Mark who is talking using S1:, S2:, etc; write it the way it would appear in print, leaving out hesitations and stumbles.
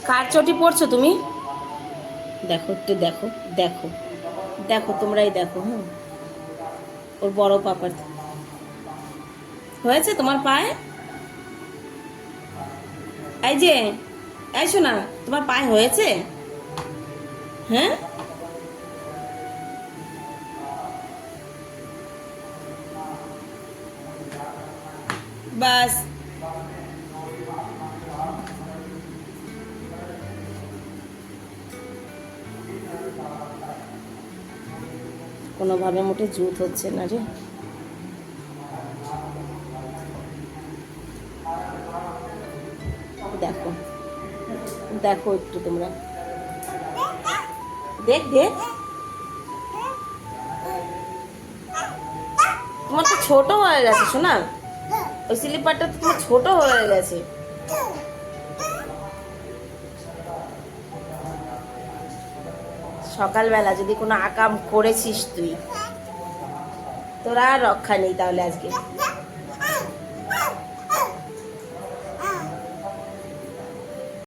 S1: কার চটি পড়ছো তুমি? দেখো একটু দেখো, দেখো দেখো, তোমরাই দেখো। হ্যাঁ, ওর বড় পাপার হয়েছে তোমার পায়ে। এই যে, এই শোনা, তোমার পায়ে হয়েছে? হ্যাঁ, বাস। কোনোভাবে মোটে জুত হচ্ছে না রে। দেখো, দেখো একটু তোমরা, দেখ দেখ। তোমার তো ছোট হয়ে গেছে শোনা, ওই স্লিপারটা তো তোমার ছোট হয়ে গেছে। সকালবেলা যদি কোনো আকাম করেছিস তুই, তোর আর রক্ষা নেই তাহলে আজকে।